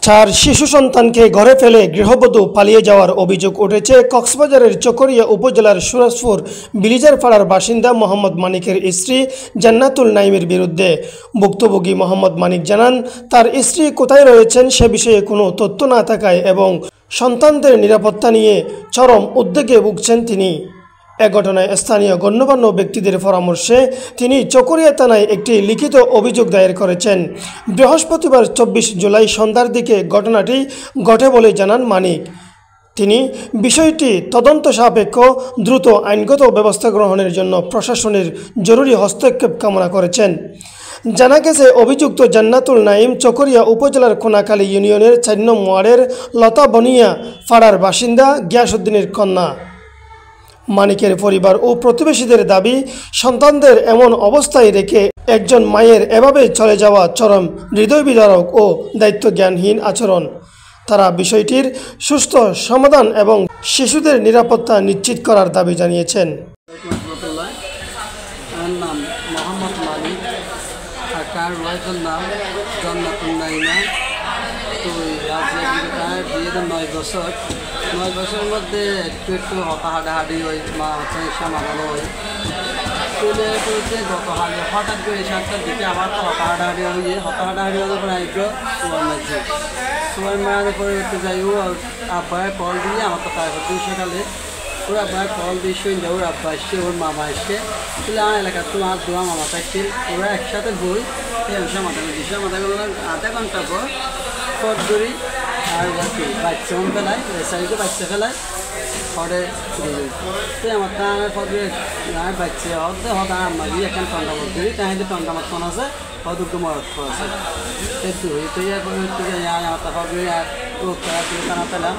চার শিশু সন্তানকে ঘরে ফেলে গৃহবধূ পালিয়ে যাওয়ার অভিযোগ উঠেছে কক্সবাজারের চকরিয়া উপজেলার সুরজপুর বিলিজারপাড়ার বাসিন্দা মোহাম্মদ মানিকের স্ত্রী জান্নাতুল নাইমের বিরুদ্ধে। ভুক্তভোগী মোহাম্মদ মানিক জানান, তার স্ত্রী কোথায় রয়েছেন সে বিষয়ে কোনো তথ্য না থাকায় এবং সন্তানদের নিরাপত্তা নিয়ে চরম উদ্বেগে ভুগছেন তিনি। এ ঘটনায় স্থানীয় গণ্যমান্য ব্যক্তিদের পরামর্শে তিনি চকরিয়া থানায় একটি লিখিত অভিযোগ দায়ের করেছেন। বৃহস্পতিবার 24 জুলাই সন্ধ্যার দিকে ঘটনাটি ঘটে বলে জানান মানিক। তিনি বিষয়টি তদন্ত সাপেক্ষ দ্রুত আইনগত ব্যবস্থা গ্রহণের জন্য প্রশাসনের জরুরি হস্তক্ষেপ কামনা করেছেন। জানা গেছে, অভিযুক্ত জান্নাতুল নাইম চকরিয়া উপজেলার কোনাখালী ইউনিয়নের 4 নং ওয়ার্ডের লতা বনিয়া পাড়ার বাসিন্দা গিয়াসউদ্দিনের কন্যা। মানিকের পরিবার ও প্রতিবেশীদের দাবি, সন্তানদের এমন অবস্থায় রেখে একজন মায়ের এভাবে চলে যাওয়া চরম হৃদয়বিদারক ও দায়িত্বজ্ঞানহীন আচরণ। তারা বিষয়টির সুষ্ঠু সমাধান এবং শিশুদের নিরাপত্তা নিশ্চিত করার দাবি জানিয়েছেন। আমার নাম মোহাম্মদ মানিক, আর তার ওয়াইফের নাম জান্নাতুল নাইমা। তো তার বিয়েতে 9 বছর। 9 বছরের মধ্যে একটু হাঁটাহাঁটি হয়, মা হচ্ছে সামানো হয়। চলে চলতে হঠাৎ করে 7টার দিকে আবার তো হাঁটাহাঁটি হয়ে হাঁটাহাঁটি হওয়ার পরে আইলো সুয়ার মাঝে। সুয়ার মাঝে পরে উঠতে যাই, ও আব্বায় কল দিয়ে আমার তো তারপর দিন সকালে ওর আব্বায় কল দিয়ে শুনলে ওর আব্বা এসছে, ওর মামা এসছে। তাহলে আমার এলাকা তোমার দোয়া মামা থাকছে, ওরা একসাথে বই মাথা আধা ঘন্টা পর ফট ধরি আর বাচ্চা ফেলায় সাইডে বাচ্চা ফেলায় ফটে তো আমার তার ফটে আর বাচ্চা হতে হতে আমার দিয়ে এখন টন্ডা মত ধরি তাহলে টন্ডা মত ফোন আছে হদুকে মরত আছে একটু তো আমার ফটে আর টানা পেলাম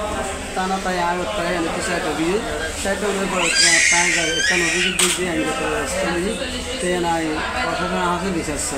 টানা তাই আর উত্তরে সাইড দিয়ে সাইডে পরে তাই একটা অভিযোগ দিয়ে আমি প্রশাসন আমাকে বিচারছে।